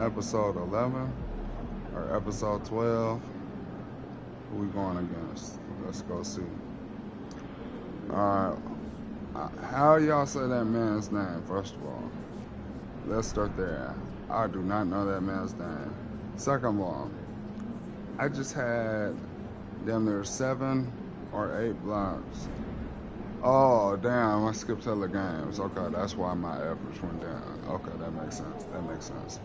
Episode 11 or episode 12. Who we going against? Let's go see. Alright. How y'all say that man's name, first of all? Let's start there. I do not know that man's name. Second of all, I just had damn near 7 or 8 blocks. Oh, damn, I skipped other games. Okay, that's why my average went down. Okay, that makes sense.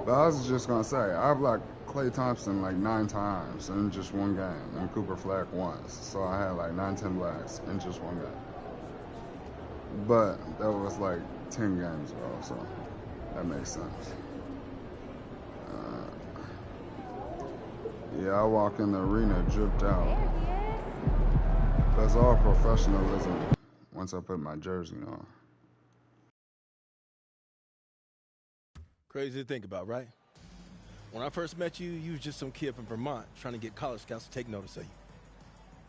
But I was just going to say, I blocked Klay Thompson like 9 times in just one game, and Cooper Flack once. So I had like 9-10 blacks in just one game. But that was like 10 games ago, so that makes sense. Yeah, I walk in the arena dripped out. That's all professionalism once I put my jersey on. Crazy to think about, right? When I first met you, you was just some kid from Vermont trying to get college scouts to take notice of you.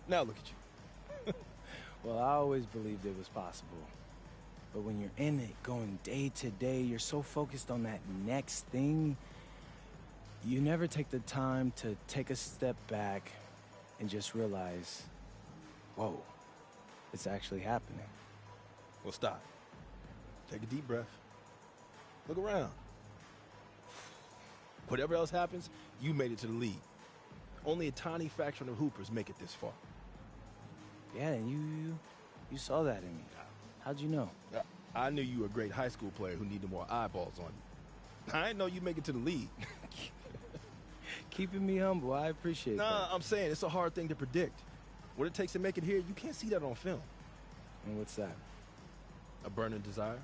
Now look at you. Well, I always believed it was possible. But when you're in it, going day to day, you're so focused on that next thing, you never take the time to take a step back and just realize, whoa, it's actually happening. Well, stop. Take a deep breath. Look around. Whatever else happens, you made it to the league. Only a tiny fraction of hoopers make it this far. Yeah, and you saw that in me. How'd you know? I knew you were a great high school player who needed more eyeballs on you. I didn't know you'd make it to the league. Keeping me humble, I appreciate that. Nah, I'm saying it's a hard thing to predict. What it takes to make it here, you can't see that on film. And what's that? A burning desire?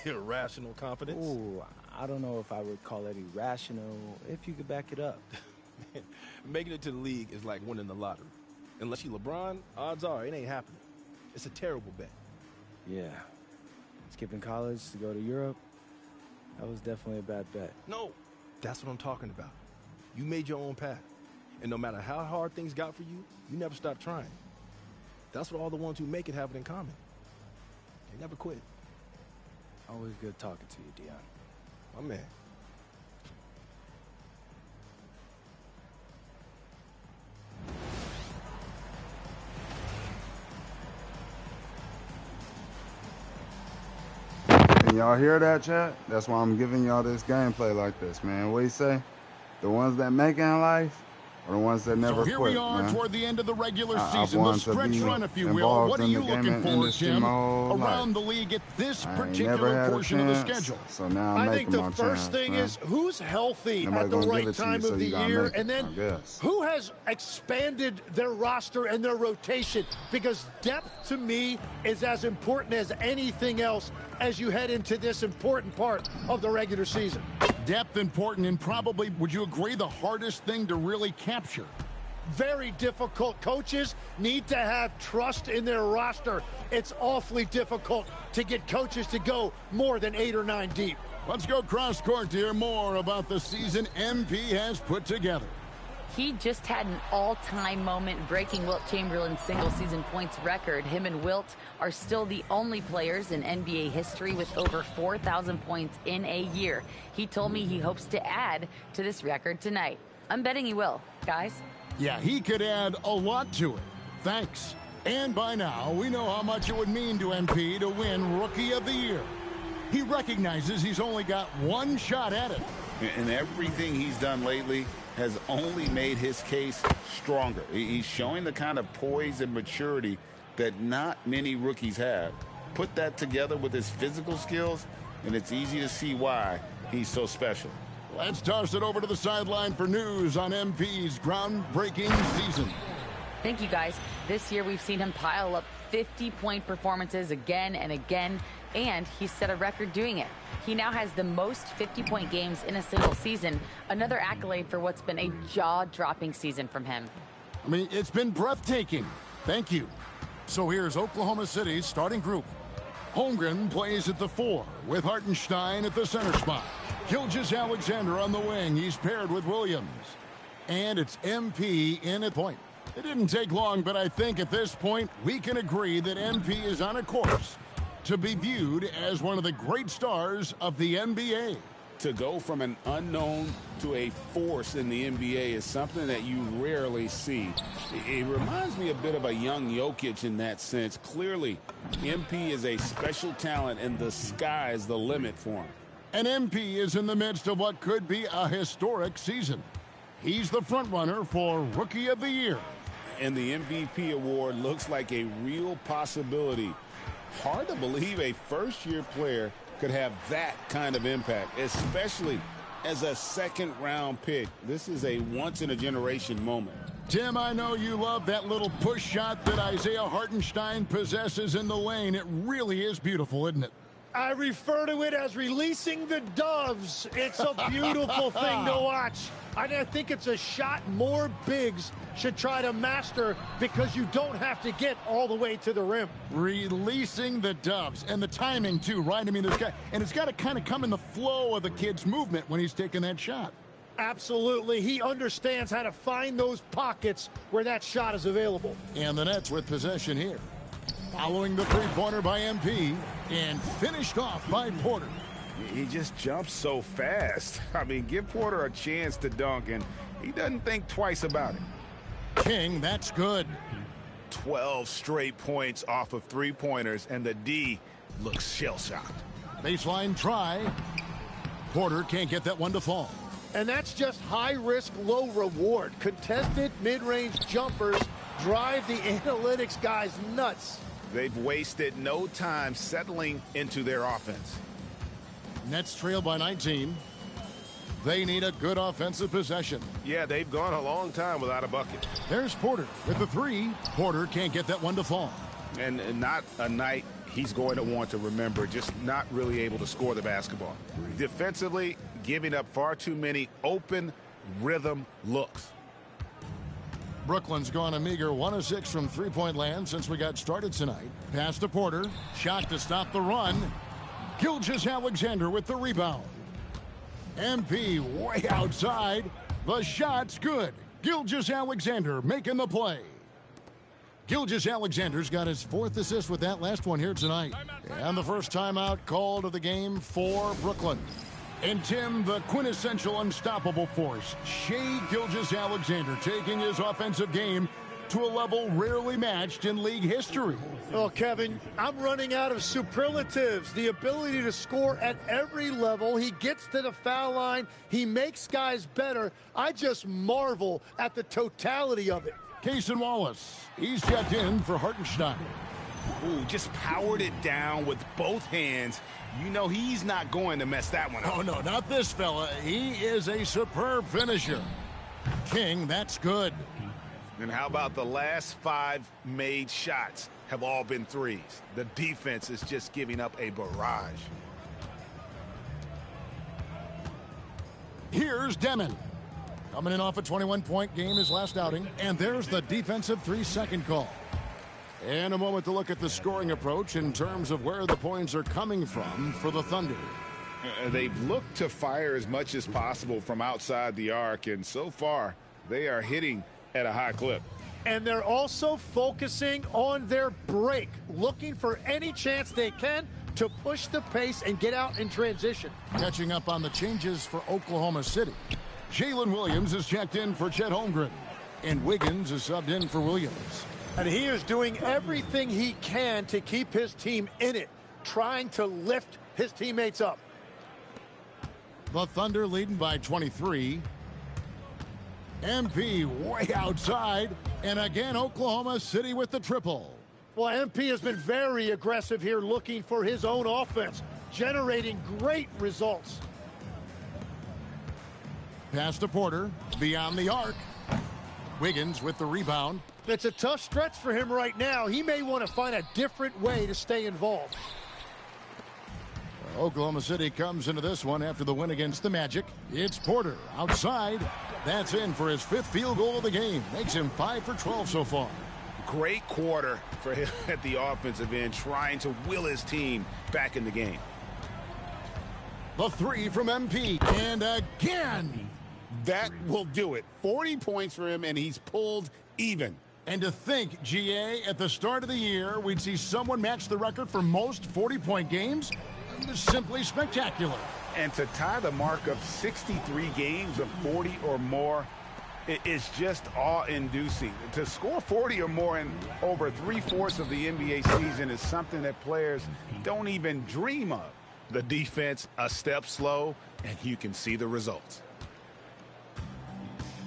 Irrational confidence? Ooh, I don't know if I would call it irrational, if you could back it up. Making it to the league is like winning the lottery. Unless you LeBron, odds are it ain't happening. It's a terrible bet. Yeah. Skipping college to go to Europe, that was definitely a bad bet. No, that's what I'm talking about. You made your own path. And no matter how hard things got for you, you never stopped trying. That's what all the ones who make it have it in common. They never quit. Always good talking to you, Dion. My man. Can y'all hear that, chat? That's why I'm giving y'all this gameplay like this, man. What do you say? The ones that make it in life are the ones that never quit, So here we are man. toward the end of the regular season, the stretch run, if you will. What are you looking for, Jim, around the league at this particular portion of the schedule? So now I think the first thing is who's healthy at the right time of the year, and then who has expanded their roster and their rotation, because depth to me is as important as anything else as you head into this important part of the regular season. Depth important, and probably, would you agree, the hardest thing to really capture? Very difficult. Coaches need to have trust in their roster. It's awfully difficult to get coaches to go more than 8 or 9 deep. Let's go cross court to hear more about the season MP has put together. He just had an all-time moment breaking Wilt Chamberlain's single-season points record. Him and Wilt are still the only players in NBA history with over 4,000 points in a year. He told me he hopes to add to this record tonight. I'm betting he will, guys. Yeah, he could add a lot to it. Thanks. And by now, we know how much it would mean to MP to win Rookie of the Year. He recognizes he's only got one shot at it. And everything he's done lately has only made his case stronger. He's showing the kind of poise and maturity that not many rookies have. Put that together with his physical skills, and it's easy to see why he's so special. Let's toss it over to the sideline for news on MP's groundbreaking season. Thank you, guys. This year we've seen him pile up 50-point performances again and again, and he set a record doing it. He now has the most 50-point games in a single season, another accolade for what's been a jaw-dropping season from him. I mean, it's been breathtaking. Thank you. So here's Oklahoma City's starting group. Holmgren plays at the 4, with Hartenstein at the center spot. Gilgeous-Alexander on the wing. He's paired with Williams. And it's MP in at point. It didn't take long, but I think at this point we can agree that MP is on a course to be viewed as one of the great stars of the NBA. To go from an unknown to a force in the NBA is something that you rarely see. It reminds me a bit of a young Jokic in that sense. Clearly, MP is a special talent, and the sky is the limit for him. And MP is in the midst of what could be a historic season. He's the front runner for Rookie of the Year. And the MVP award looks like a real possibility. Hard to believe a first-year player could have that kind of impact, especially as a second-round pick. This is a once-in-a-generation moment. Tim, I know you love that little push shot that Isaiah Hartenstein possesses in the lane. It really is beautiful, isn't it? I refer to it as releasing the doves. It's a beautiful thing to watch. I think it's a shot more bigs should try to master because you don't have to get all the way to the rim. Releasing the doves. And the timing, too, right? I mean, this guy, and it's got to kind of come in the flow of the kid's movement when he's taking that shot. Absolutely. He understands how to find those pockets where that shot is available. And the Nets with possession here. Following the three-pointer by MP and finished off by Porter. He just jumps so fast. I mean, give Porter a chance to dunk, and he doesn't think twice about it. King, that's good. 12 straight points off of three-pointers, and the D looks shell-shocked. Baseline try. Porter can't get that one to fall. And that's just high risk, low reward. Contested mid-range jumpers drive the analytics guys nuts. They've wasted no time settling into their offense. Nets trail by 19. They need a good offensive possession. Yeah, they've gone a long time without a bucket. There's Porter with the three. Porter can't get that one to fall. And not a night he's going to want to remember, just not really able to score the basketball. Defensively, giving up far too many open rhythm looks. Brooklyn's gone a meager 1 of 6 from three-point land since we got started tonight. Pass to Porter. Shot to stop the run. Gilgeous-Alexander with the rebound. MP way outside. The shot's good. Gilgeous-Alexander making the play. Gilgeous-Alexander's got his 4th assist with that last one here tonight. And the first timeout called of the game for Brooklyn. And Tim, the quintessential unstoppable force, Shai Gilgeous-Alexander, taking his offensive game to a level rarely matched in league history. Oh, Kevin, I'm running out of superlatives. The ability to score at every level. He gets to the foul line. He makes guys better. I just marvel at the totality of it. Cason Wallace, he's checked in for Hartenstein. Ooh, just powered it down with both hands. You know he's not going to mess that one up. Oh, no, not this fella. He is a superb finisher. King, that's good. And how about the last 5 made shots have all been threes? The defense is just giving up a barrage. Here's Demon. Coming in off a 21-point game his last outing. And there's the defensive 3-second call. And a moment to look at the scoring approach in terms of where the points are coming from for the Thunder. They've looked to fire as much as possible from outside the arc, and so far they are hitting at a high clip. And they're also focusing on their break, looking for any chance they can to push the pace and get out in transition. Catching up on the changes for Oklahoma City. Jalen Williams is checked in for Chet Holmgren, and Wiggins is subbed in for Williams. And he is doing everything he can to keep his team in it, trying to lift his teammates up. The Thunder leading by 23. MP way outside. And again, Oklahoma City with the triple. Well, MP has been very aggressive here, looking for his own offense, generating great results. Pass to Porter, beyond the arc. Wiggins with the rebound. It's a tough stretch for him right now. He may want to find a different way to stay involved. Oklahoma City comes into this one after the win against the Magic. It's Porter outside. That's in for his 5th field goal of the game. Makes him 5 for 12 so far. Great quarter for him at the offensive end, trying to will his team back in the game. The 3 from MP. And again. That will do it. 40 points for him, and he's pulled even. And to think, GA, at the start of the year, we'd see someone match the record for most 40-point games? Simply spectacular. And to tie the mark of 63 games of 40 or more, it's just awe-inducing. To score 40 or more in over 3/4 of the NBA season is something that players don't even dream of. The defense a step slow, and you can see the results.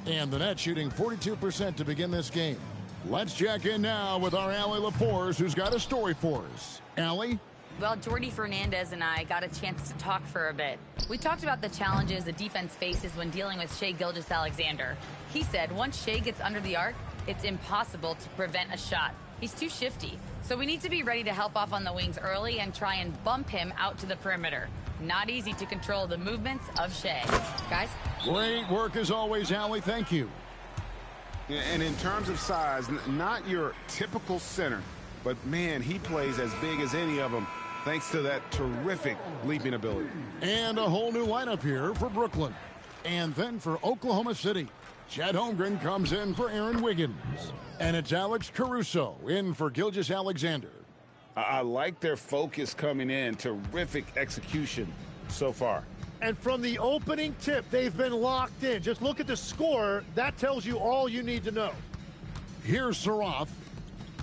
And the Nets shooting 42% to begin this game. Let's check in now with our Allie LaForce, who's got a story for us. Allie? Well, Jordy Fernandez and I got a chance to talk for a bit. We talked about the challenges the defense faces when dealing with Shai Gilgeous-Alexander. He said once Shai gets under the arc, it's impossible to prevent a shot. He's too shifty. So we need to be ready to help off on the wings early and try and bump him out to the perimeter. Not easy to control the movements of Shai. Guys? Great work as always, Allie. Thank you. And in terms of size, not your typical center, but man, he plays as big as any of them thanks to that terrific leaping ability. And a whole new lineup here for Brooklyn. And then for Oklahoma City, Chet Holmgren comes in for Aaron Wiggins. And it's Alex Caruso in for Gilgeous-Alexander. I like their focus coming in. Terrific execution so far. And from the opening tip, they've been locked in. Just look at the score. That tells you all you need to know. Here's Saroff.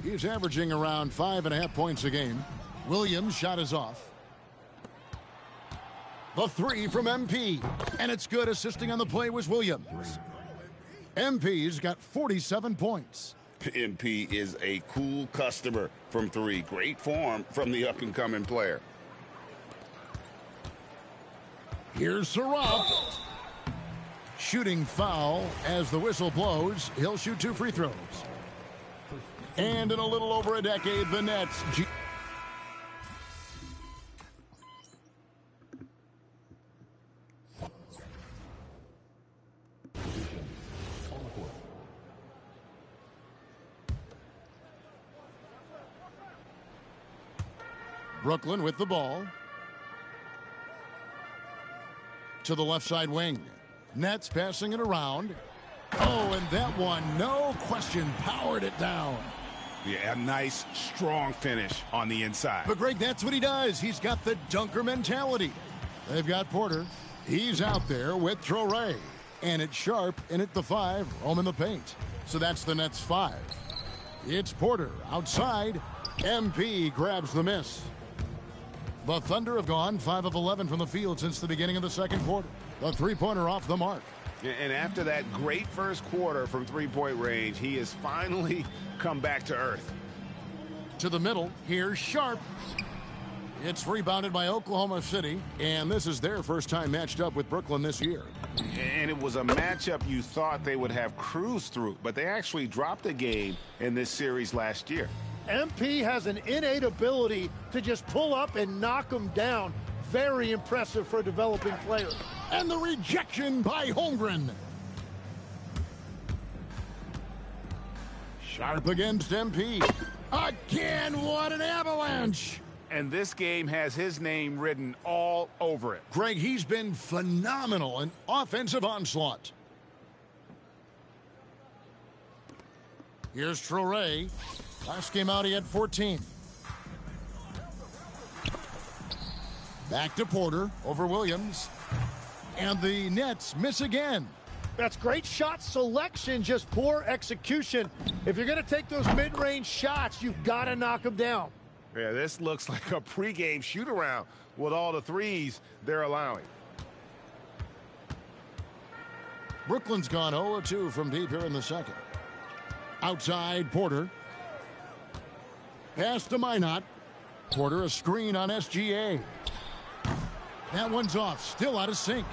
He's averaging around 5.5 points a game. Williams' shot is off. The three from MP. And it's good. Assisting on the play was Williams. MP's got 47 points. MP is a cool customer from three. Great form from the up-and-coming player. Here's Saroff. Shooting foul as the whistle blows. He'll shoot 2 free throws. And in a little over a decade, the Nets... Brooklyn with the ball. To the left side wing. Nets passing it around. Oh, and that one, no question, powered it down. Yeah, a nice, strong finish on the inside. But, Greg, that's what he does. He's got the dunker mentality. They've got Porter. He's out there with Traore. And it's Sharp in at the 5, home in the paint. So that's the Nets 5. It's Porter outside. MP grabs the miss. The Thunder have gone 5 of 11 from the field since the beginning of the second quarter. The three-pointer off the mark. And after that great first quarter from three-point range, he has finally come back to earth. To the middle, here's Sharp. It's rebounded by Oklahoma City, and this is their first time matched up with Brooklyn this year. And it was a matchup you thought they would have cruised through, but they actually dropped a game in this series last year. MP has an innate ability to just pull up and knock them down. Very impressive for a developing player. And the rejection by Holmgren. Sharp against MP. Again, what an avalanche. And this game has his name written all over it. Greg, he's been phenomenal in offensive onslaught. Here's Traore. Last game out, he had 14. Back to Porter over Williams. And the Nets miss again. That's great shot selection, just poor execution. If you're going to take those mid-range shots, you've got to knock them down. Yeah, this looks like a pregame shoot-around with all the threes they're allowing. Brooklyn's gone 0-2 from deep here in the second. Outside, Porter. Pass to Minot. Porter, a screen on SGA. That one's off, still out of sync.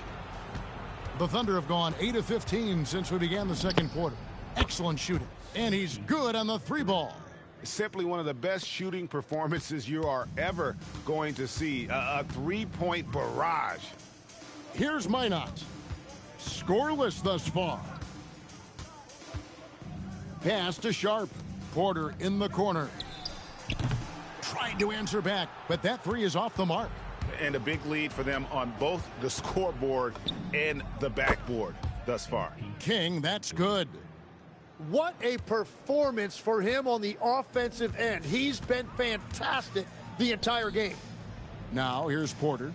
The Thunder have gone 8 of 15 since we began the second quarter. Excellent shooting. And he's good on the three ball. Simply one of the best shooting performances you are ever going to see. A three-point barrage. Here's Minot. Scoreless thus far. Pass to Sharp. Porter in the corner. Tried to answer back, but that three is off the mark. And a big lead for them on both the scoreboard and the backboard thus far. King, that's good. What a performance for him on the offensive end. He's been fantastic the entire game. Now here's Porter.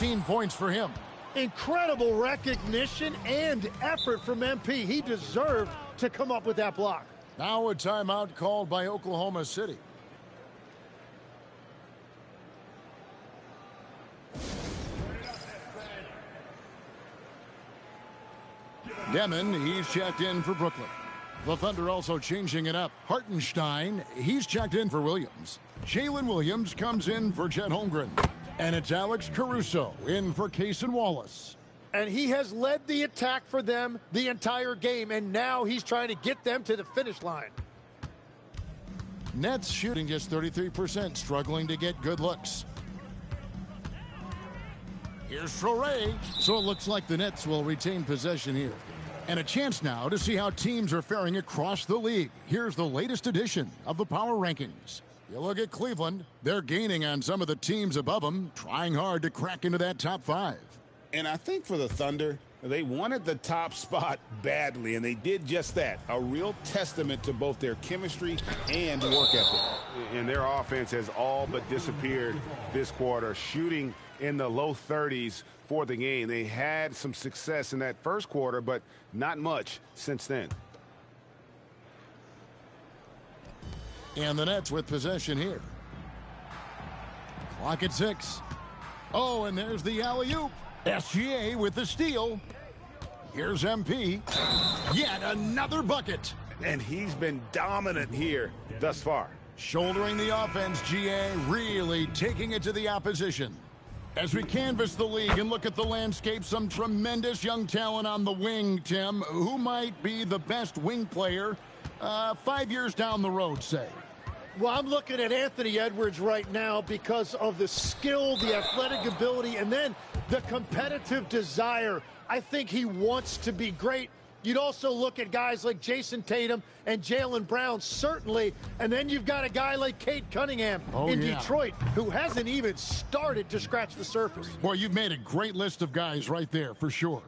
16 points for him. Incredible recognition and effort from MP. He deserved to come up with that block. Now a timeout called by Oklahoma City. Demon, he's checked in for Brooklyn. The Thunder also changing it up. Hartenstein, he's checked in for Williams. Jalen Williams comes in for Chet Holmgren. And it's Alex Caruso in for Cason Wallace. And he has led the attack for them the entire game, and now he's trying to get them to the finish line. Nets shooting just 33%, struggling to get good looks. Here's Traore. So it looks like the Nets will retain possession here. And a chance now to see how teams are faring across the league. Here's the latest edition of the Power Rankings. You look at Cleveland, they're gaining on some of the teams above them, trying hard to crack into that top 5. And I think for the Thunder, they wanted the top spot badly, and they did just that. A real testament to both their chemistry and work ethic. And their offense has all but disappeared this quarter, shooting in the low 30s for the game. They had some success in that first quarter, but not much since then. And the Nets with possession here. Clock at 6. Oh, and there's the alley-oop. SGA with the steal. Here's MP. Yet another bucket. And he's been dominant here thus far. Shouldering the offense, GA really taking it to the opposition. As we canvass the league and look at the landscape, some tremendous young talent on the wing, Tim. Who might be the best wing player 5 years down the road, say? Well, I'm looking at Anthony Edwards right now because of the skill, the athletic ability, and then the competitive desire. I think he wants to be great. You'd also look at guys like Jason Tatum and Jaylen Brown, certainly. And then you've got a guy like Cade Cunningham in Detroit, who hasn't even started to scratch the surface. Well, you've made a great list of guys right there, for sure.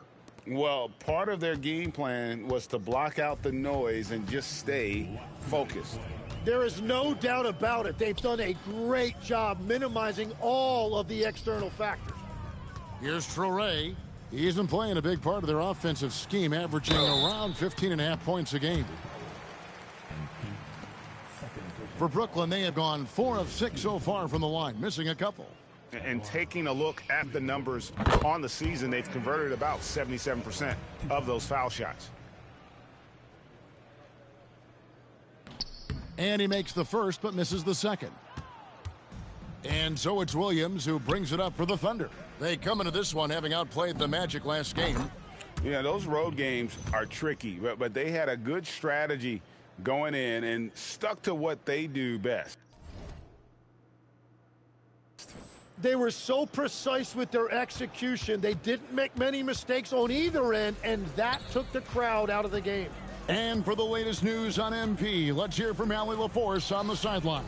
Well, part of their game plan was to block out the noise and just stay focused. There is no doubt about it. They've done a great job minimizing all of the external factors. Here's Traore. He's been playing a big part of their offensive scheme, averaging around 15.5 points a game. For Brooklyn, they have gone 4 of 6 so far from the line, missing a couple. And taking a look at the numbers on the season, they've converted about 77% of those foul shots. And he makes the first, but misses the second. And so it's Williams who brings it up for the Thunder. They come into this one having outplayed the Magic last game. Yeah, those road games are tricky, but they had a good strategy going in and stuck to what they do best. They were so precise with their execution. They didn't make many mistakes on either end, and that took the crowd out of the game. And for the latest news on MP, let's hear from Allie LaForce on the sideline.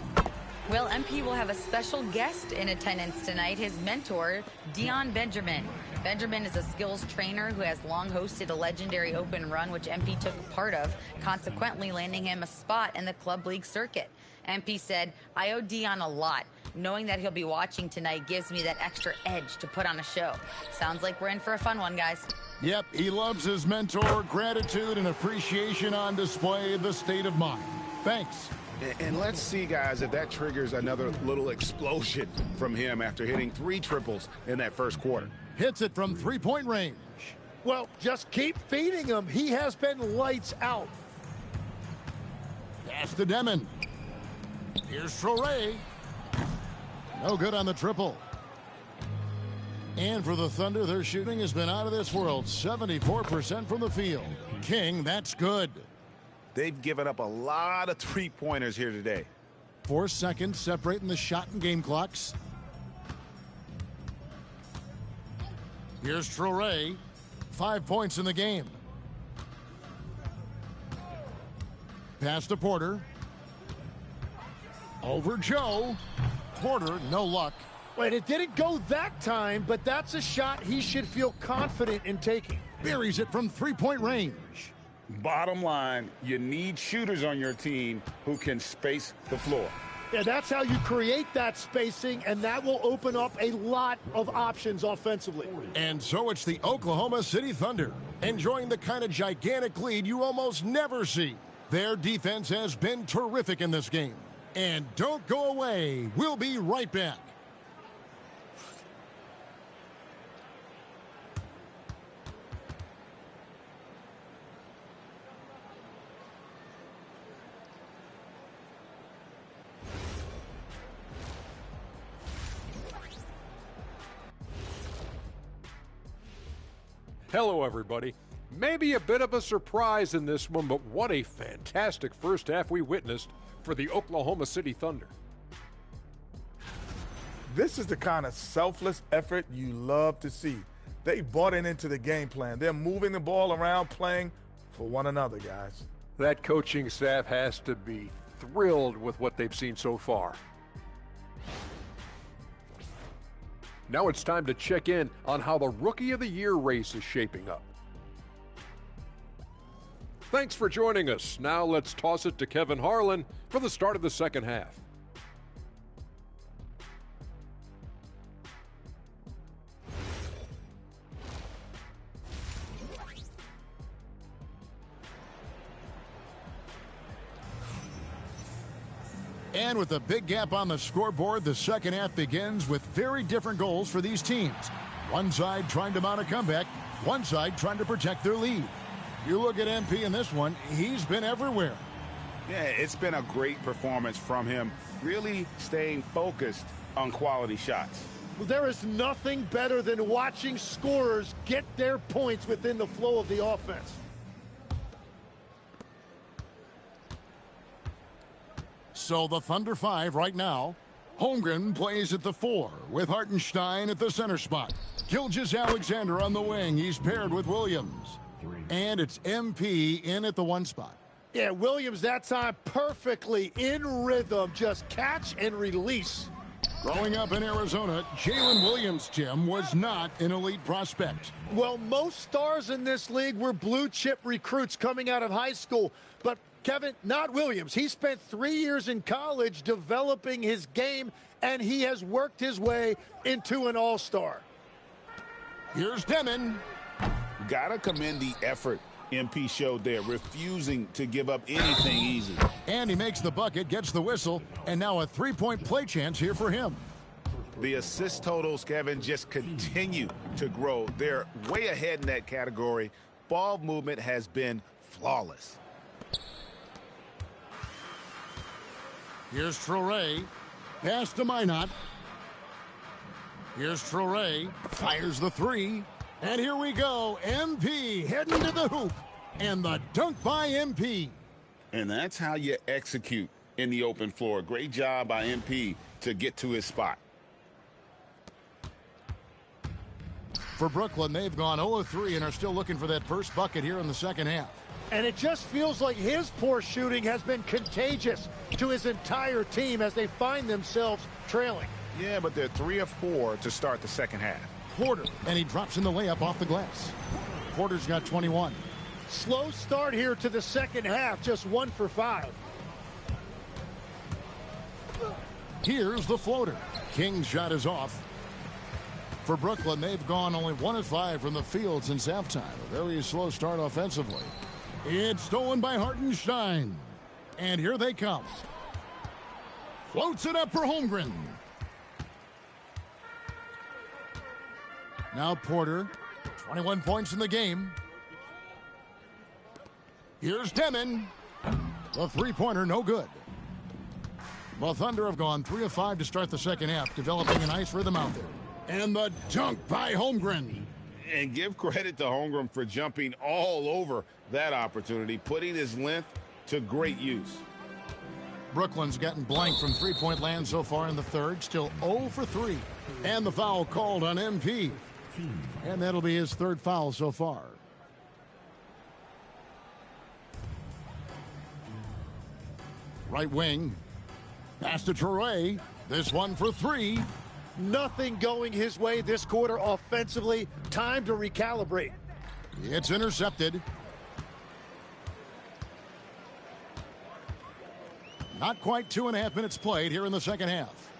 Well, MP will have a special guest in attendance tonight, his mentor, Dion Benjamin. Benjamin is a skills trainer who has long hosted a legendary open run, which MP took part of, consequently landing him a spot in the club league circuit. MP said, "I owe Dion a lot. Knowing that he'll be watching tonight gives me that extra edge to put on a show." Sounds like we're in for a fun one, guys. Yep, he loves his mentor. Gratitude and appreciation on display. The state of mind. Thanks. And let's see, guys, if that triggers another little explosion from him after hitting 3 triples in that first quarter. Hits it from three-point range. Well, just keep feeding him. He has been lights out. Pass to Demon. Here's Traore. No good on the triple. And for the Thunder, their shooting has been out of this world. 74% from the field. King, that's good. They've given up a lot of three-pointers here today. 4 seconds separating the shot and game clocks. Here's Traore. 5 points in the game. Pass to Porter. Over Joe. Porter, no luck. Wait, it didn't go that time, but that's a shot he should feel confident in taking. Buries it from three-point range. Bottom line, you need shooters on your team who can space the floor. Yeah, that's how you create that spacing, and that will open up a lot of options offensively. And so it's the Oklahoma City Thunder, enjoying the kind of gigantic lead you almost never see. Their defense has been terrific in this game. And don't go away. We'll be right back. Hello, everybody. Maybe a bit of a surprise in this one, but what a fantastic first half we witnessed for the Oklahoma City Thunder. This is the kind of selfless effort you love to see. They bought into the game plan. They're moving the ball around, playing for one another, guys. That coaching staff has to be thrilled with what they've seen so far. Now it's time to check in on how the Rookie of the Year race is shaping up. Thanks for joining us. Now let's toss it to Kevin Harlan for the start of the second half. And with a big gap on the scoreboard, the second half begins with very different goals for these teams. One side trying to mount a comeback, one side trying to protect their lead. You look at MP in this one, he's been everywhere. Yeah, it's been a great performance from him, really staying focused on quality shots. Well, there is nothing better than watching scorers get their points within the flow of the offense. So the Thunder 5 right now. Holmgren plays at the 4 with Hartenstein at the center spot. Gilgeous-Alexander on the wing. He's paired with Williams. And it's MP in at the 1 spot. Yeah, Williams that time perfectly in rhythm. Just catch and release. Growing up in Arizona, Jalen Williams, Jim, was not an elite prospect. Well, most stars in this league were blue chip recruits coming out of high school. But Kevin, not Williams. He spent 3 years in college developing his game, and he has worked his way into an all-star. Here's Demon. Gotta commend the effort MP showed there, refusing to give up anything easy. And he makes the bucket, gets the whistle, and now a three-point play chance here for him. The assist totals, Kevin, just continue to grow. They're way ahead in that category. Ball movement has been flawless. Here's Traoré. Pass to Minot. Here's Traoré. Fires the 3. And here we go. MP heading to the hoop. And the dunk by MP. And that's how you execute in the open floor. Great job by MP to get to his spot. For Brooklyn, they've gone 0-3 and are still looking for that first bucket here in the second half. And it just feels like his poor shooting has been contagious to his entire team as they find themselves trailing. Yeah, but they're 3 of 4 to start the second half. Porter, and he drops in the layup off the glass. Porter's got 21. Slow start here to the second half, just 1 for 5. Here's the floater. King's shot is off. For Brooklyn, they've gone only 1 of 5 from the field since halftime. A very slow start offensively. It's stolen by Hartenstein. And here they come. Floats it up for Holmgren. Now Porter, 21 points in the game. Here's Demon. The three-pointer, no good. The Thunder have gone 3 of 5 to start the second half, developing a nice rhythm out there. And the dunk by Holmgren. And give credit to Holmgren for jumping all over that opportunity, putting his length to great use. Brooklyn's gotten blank from three-point land so far in the third, still 0 for 3. And the foul called on MP. And that'll be his third foul so far. Right wing. Pass to Traoré. This one for 3. Nothing going his way this quarter offensively. Time to recalibrate. It's intercepted. Not quite 2.5 minutes played here in the second half.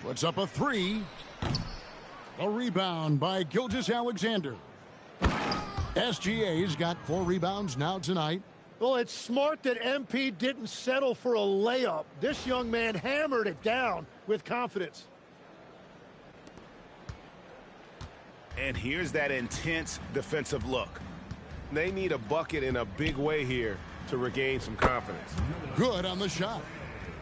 Puts up a three. A rebound by Gilgeous-Alexander. SGA's got 4 rebounds now tonight. Well, it's smart that MP didn't settle for a layup. This young man hammered it down with confidence. And here's that intense defensive look. They need a bucket in a big way here to regain some confidence. Good on the shot.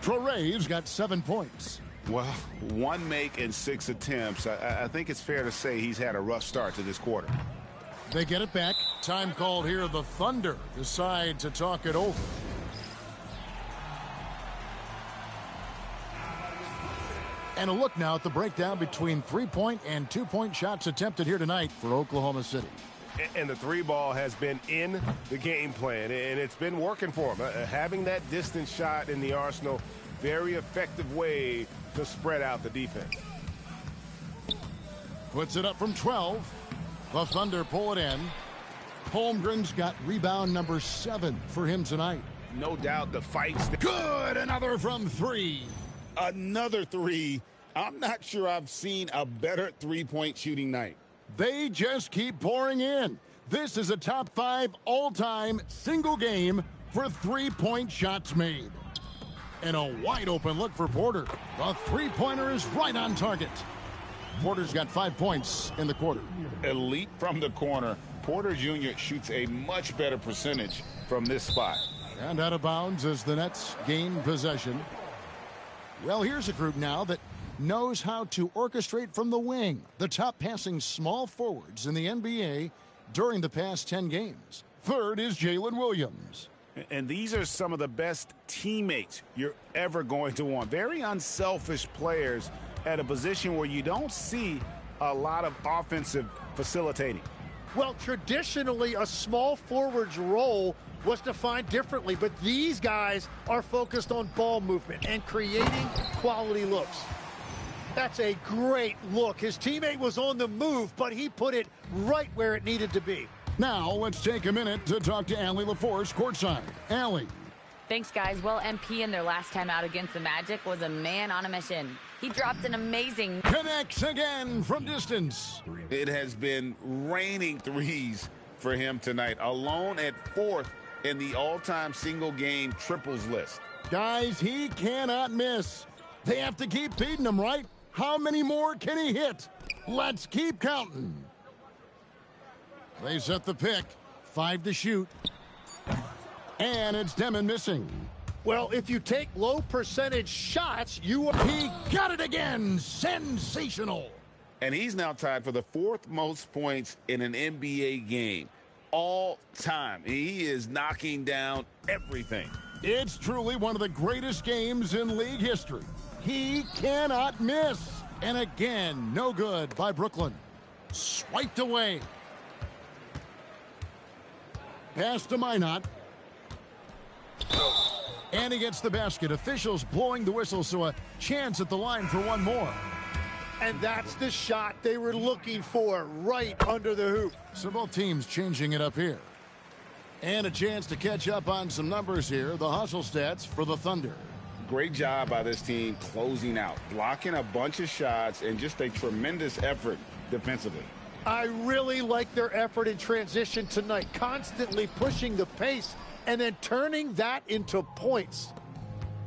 Traore's got 7 points. Well, 1 make and 6 attempts. I think it's fair to say he's had a rough start to this quarter. They get it back. Time called here. The Thunder decide to talk it over. And a look now at the breakdown between 3-point and 2-point shots attempted here tonight for Oklahoma City. And the 3 ball has been in the game plan, and it's been working for him. Having that distance shot in the arsenal, very effective way to spread out the defense. Puts it up from 12. The Thunder pull it in. Holmgren's got rebound number 7 for him tonight. No doubt the fights. Good, another from 3. Another 3. I'm not sure I've seen a better 3-point shooting night. They just keep pouring in. This is a top 5 all-time single game for 3-point shots made. And a wide open look for Porter. The 3-pointer is right on target. Porter's got 5 points in the quarter. Elite from the corner. Porter Jr. shoots a much better percentage from this spot. And out of bounds as the Nets gain possession. Well, here's a group now that knows how to orchestrate from the wing. The top passing small forwards in the NBA during the past 10 games. Third is Jalen Williams. And these are some of the best teammates you're ever going to want. Very unselfish players at a position where you don't see a lot of offensive facilitating. Well, traditionally, a small forward's role was defined differently, but these guys are focused on ball movement and creating quality looks. That's a great look. His teammate was on the move, but he put it right where it needed to be. Now, let's take a minute to talk to Allie LaForce courtside. Allie. Thanks, guys. Well, MP in their last time out against the Magic was a man on a mission. He dropped an amazing... Connects again from distance. It has been raining threes for him tonight. Alone at 4th in the all-time single-game triples list. Guys, he cannot miss. They have to keep feeding him, right? How many more can he hit? Let's keep counting. They set the pick. 5 to shoot. And it's Demon missing. Well, if you take low percentage shots, He got it again. Sensational. And he's now tied for the 4th most points in an NBA game all time. He is knocking down everything. It's truly one of the greatest games in league history. He cannot miss. And again, no good by Brooklyn. Swiped away. Pass to Minot. And he gets the basket. Officials blowing the whistle, so a chance at the line for one more. And that's the shot they were looking for, right under the hoop. So both teams changing it up here. And a chance to catch up on some numbers here. The hustle stats for the Thunder. Great job by this team closing out, blocking a bunch of shots, and just a tremendous effort defensively. I really like their effort in transition tonight, constantly pushing the pace and then turning that into points.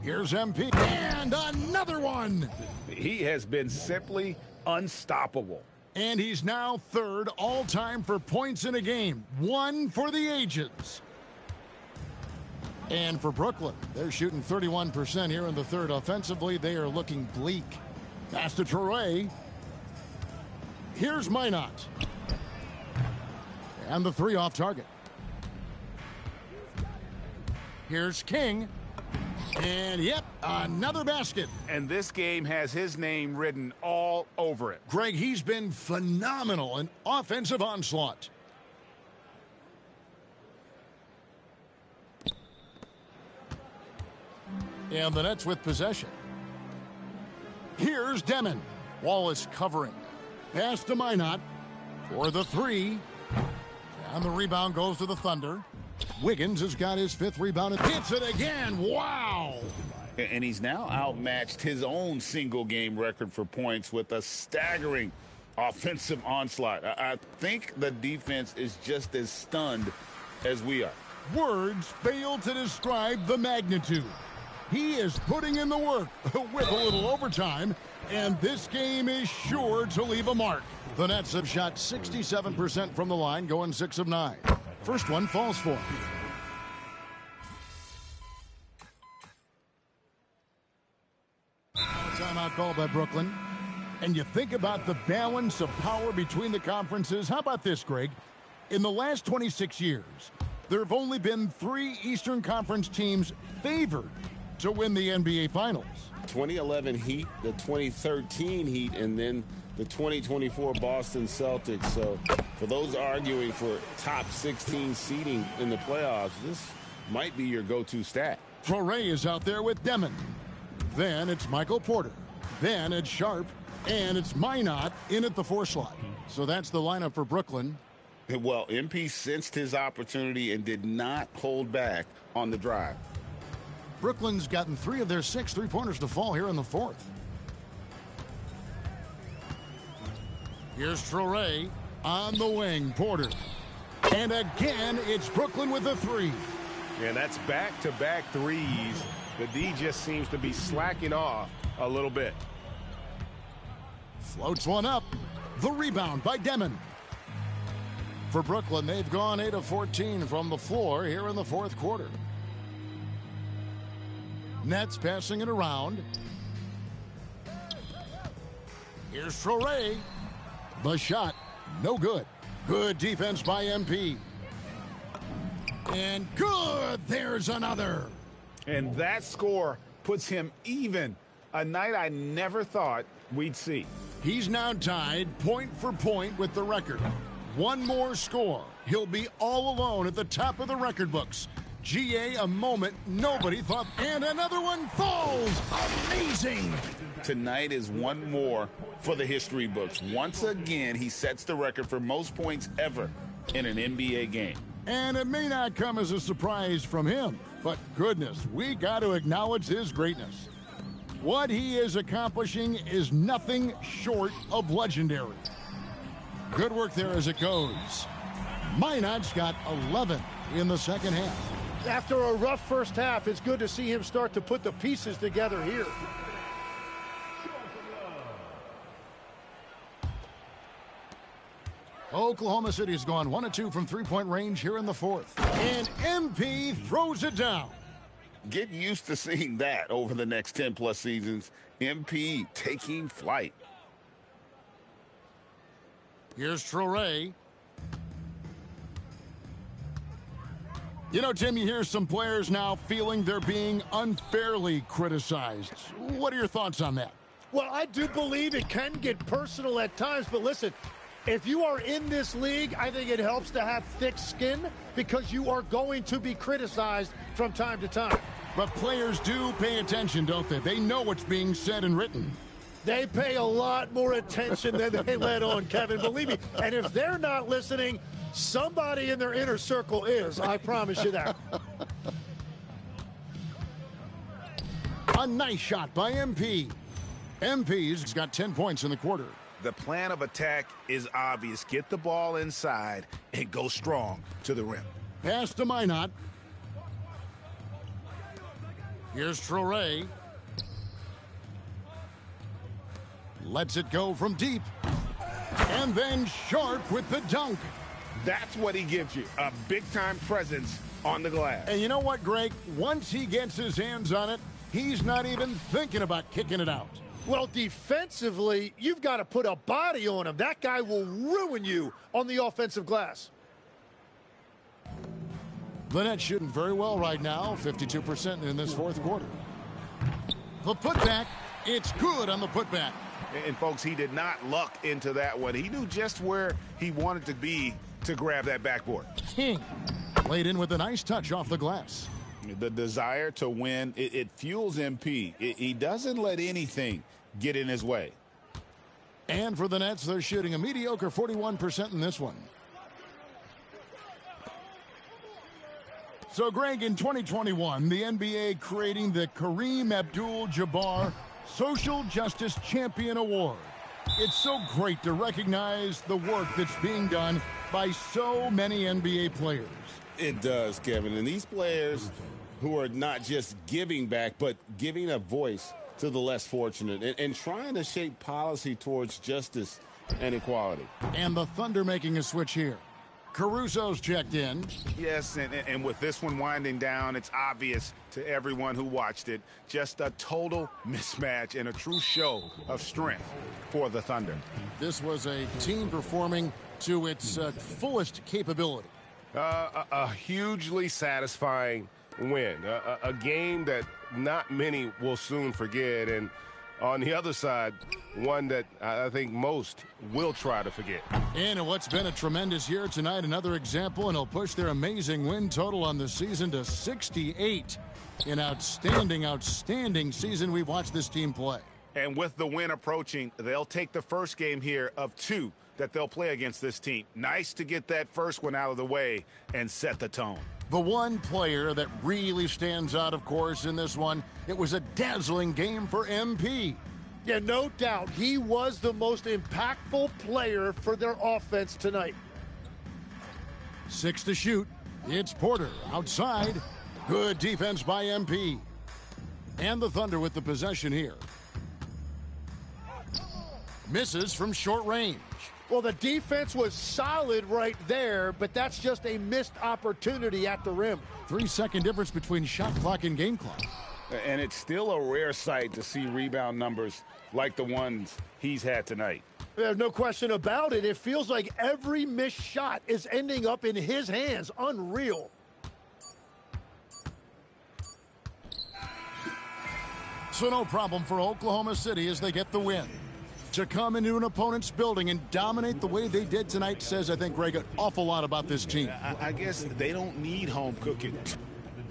Here's MP, and another one. He has been simply unstoppable. And he's now 3rd all-time for points in a game. 1 for the ages. And for Brooklyn, they're shooting 31% here in the 3rd. Offensively, they are looking bleak. Pass to Traore. Here's Minot. And the 3 off target. Here's King. And yep, another basket. And this game has his name written all over it. Greg, he's been phenomenal in offensive onslaught. And the Nets with possession. Here's Demon. Wallace covering. Pass to Minot for the 3. And the rebound goes to the Thunder. Wiggins has got his 5th rebound and hits it again. Wow! And he's now outmatched his own single-game record for points with a staggering offensive onslaught. I think the defense is just as stunned as we are. Words fail to describe the magnitude. He is putting in the work with a little overtime, and this game is sure to leave a mark. The Nets have shot 67% from the line, going 6 of 9. First one falls for him. Timeout call by Brooklyn. And you think about the balance of power between the conferences. How about this, Greg? In the last 26 years, there have only been 3 Eastern Conference teams favored to win the NBA Finals. 2011 Heat, the 2013 Heat, and then the 2024 Boston Celtics. So for those arguing for top 16 seeding in the playoffs, this might be your go-to stat. Traoré is out there with Demon. Then it's Michael Porter. Then it's Sharp. And it's Minot in at the 4 slot. So that's the lineup for Brooklyn. Well, MP sensed his opportunity and did not hold back on the drive. Brooklyn's gotten 3 of their 6 3-pointers to fall here in the 4th. Here's Traoré on the wing. Porter. And again, it's Brooklyn with a 3. And that's back-to-back threes. The D just seems to be slacking off a little bit. Floats one up. The rebound by Demon. For Brooklyn, they've gone 8 of 14 from the floor here in the 4th quarter. Nets passing it around. Here's Traoré. The shot, no good. Good defense by MP. And good, there's another. And that score puts him even. A night I never thought we'd see. He's now tied point for point with the record. One more score. He'll be all alone at the top of the record books. GA, a moment nobody thought. And another one falls. Amazing. Tonight is one more for the history books. Once again, he sets the record for most points ever in an NBA game. And it may not come as a surprise from him, but goodness, we got to acknowledge his greatness. What he is accomplishing is nothing short of legendary. Good work there as it goes. Minot's got 11 in the second half. After a rough first half, it's good to see him start to put the pieces together here. Oklahoma City's gone 1 of 2 from 3-point range here in the 4th. And MP throws it down. Get used to seeing that over the next 10-plus seasons. MP taking flight. Here's Traoré. You know, Tim, you hear some players now feeling they're being unfairly criticized. What are your thoughts on that? Well, I do believe it can get personal at times, but listen, if you are in this league, I think it helps to have thick skin because you are going to be criticized from time to time. But players do pay attention, don't they? They know what's being said and written. They pay a lot more attention than they let on, Kevin, believe me. And if they're not listening, somebody in their inner circle is. I promise you that. A nice shot by MP. MP's got 10 points in the quarter. The plan of attack is obvious. Get the ball inside and go strong to the rim. Pass to Minot. Here's Traoré. Lets it go from deep. And then Sharp with the dunk. That's what he gives you, a big-time presence on the glass. And you know what, Greg? Once he gets his hands on it, he's not even thinking about kicking it out. Well, defensively, you've got to put a body on him. That guy will ruin you on the offensive glass. The Nets shooting very well right now, 52% in this 4th quarter. The putback, it's good on the putback. And, folks, he did not luck into that one. He knew just where he wanted to be to grab that backboard. King laid in with a nice touch off the glass. The desire to win, it fuels MP. He doesn't let anything get in his way. And for the Nets, they're shooting a mediocre 41% in this one. So, Greg, in 2021, the NBA creating the Kareem Abdul-Jabbar Social Justice Champion Award. It's so great to recognize the work that's being done by so many NBA players. It does, Kevin. And these players who are not just giving back, but giving a voice to the less fortunate and trying to shape policy towards justice and equality. And the Thunder making a switch here. Caruso's checked in. Yes, and with this one winding down, it's obvious to everyone who watched it. Just a total mismatch and a true show of strength for the Thunder. This was a team performing to its fullest capability. A hugely satisfying win. A game that not many will soon forget. And on the other side, one that I think most will try to forget. And in what's been a tremendous year tonight, another example, and he'll push their amazing win total on the season to 68. An outstanding, outstanding season we've watched this team play. And with the win approaching, they'll take the first game here of 2 that they'll play against this team. Nice to get that first one out of the way and set the tone. The one player that really stands out, of course, in this one, it was a dazzling game for MP. Yeah, no doubt. He was the most impactful player for their offense tonight. 6 to shoot. It's Porter outside. Good defense by MP. And the Thunder with the possession here. Misses from short range. Well, the defense was solid right there, but that's just a missed opportunity at the rim. 3-second difference between shot clock and game clock. And it's still a rare sight to see rebound numbers like the ones he's had tonight. There's no question about it. It feels like every missed shot is ending up in his hands. Unreal. So no problem for Oklahoma City as they get the win. To come into an opponent's building and dominate the way they did tonight says, I think, Greg, an awful lot about this team. I guess they don't need home cooking.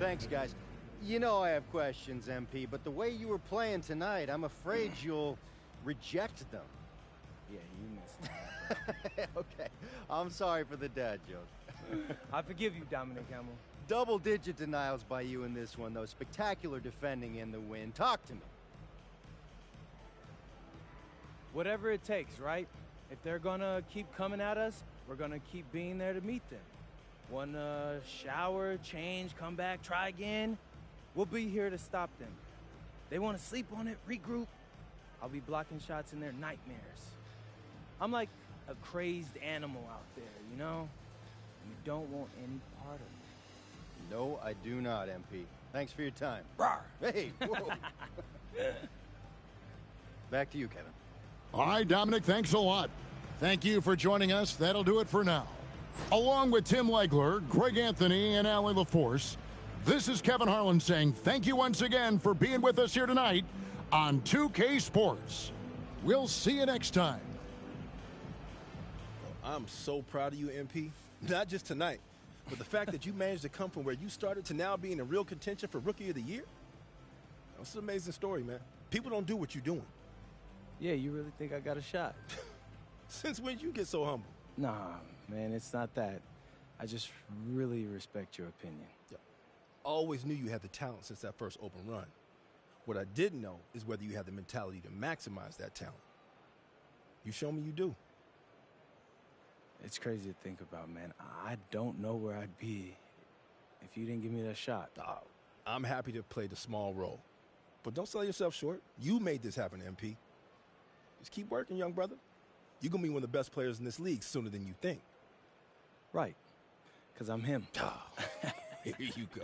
Thanks, guys. You know I have questions, MP, but the way you were playing tonight, I'm afraid you'll reject them. Yeah, you missed. Okay, I'm sorry for the dad joke. I forgive you, Dominic Hamill. Double-digit denials by you in this one, though. Spectacular defending in the win. Talk to me. Whatever it takes, right? If they're gonna keep coming at us, we're gonna keep being there to meet them. Wanna shower, change, come back, try again? We'll be here to stop them. They wanna sleep on it, regroup. I'll be blocking shots in their nightmares. I'm like a crazed animal out there, you know? You don't want any part of me. No, I do not, MP. Thanks for your time. Rawr. Hey, whoa. Back to you, Kevin. All right, Dominic, thanks a lot. Thank you for joining us. That'll do it for now. Along with Tim Legler, Greg Anthony, and Allie LaForce, this is Kevin Harlan saying thank you once again for being with us here tonight on 2K Sports. We'll see you next time. I'm so proud of you, MP. Not just tonight, but the fact that you managed to come from where you started to now being in real contention for Rookie of the Year. That's an amazing story, man. People don't do what you're doing. Yeah, you really think I got a shot? Since when you get so humble? Nah, man, it's not that. I just really respect your opinion. Yeah. Always knew you had the talent since that first open run. What I didn't know is whether you had the mentality to maximize that talent. You show me you do. It's crazy to think about, man. I don't know where I'd be if you didn't give me that shot. I'm happy to play the small role. But don't sell yourself short. You made this happen, MP. Just keep working, young brother. You're going to be one of the best players in this league sooner than you think. Right. Because I'm him. Here you go.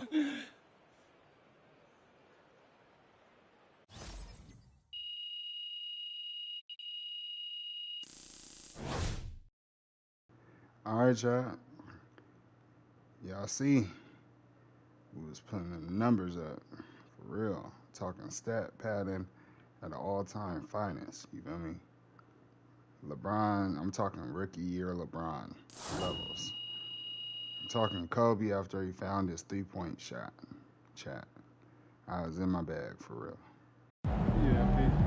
All right, y'all. Y'all see, we was putting the numbers up for real. Talking stat padding at an all-time finest. You feel me? LeBron, I'm talking rookie year LeBron levels. I'm talking Kobe after he found his three-point shot. Chat. I was in my bag for real. Yeah, peace.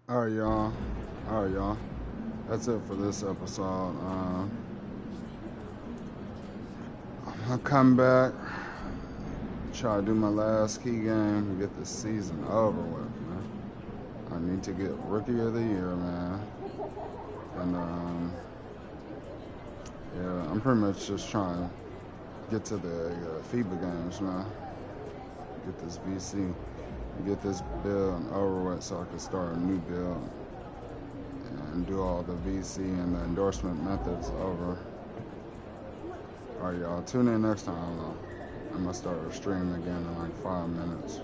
All right, y'all. All right, y'all. That's it for this episode. I'll come back, try to do my last key game and get this season over with, man. I need to get Rookie of the Year, man. And, yeah, I'm pretty much just trying to get to the FIBA games, man. Get this VC, get this build over with so I can start a new build and do all the VC and the endorsement methods over. All right, y'all. Tune in next time. I'm going to start a stream again in like 5 minutes.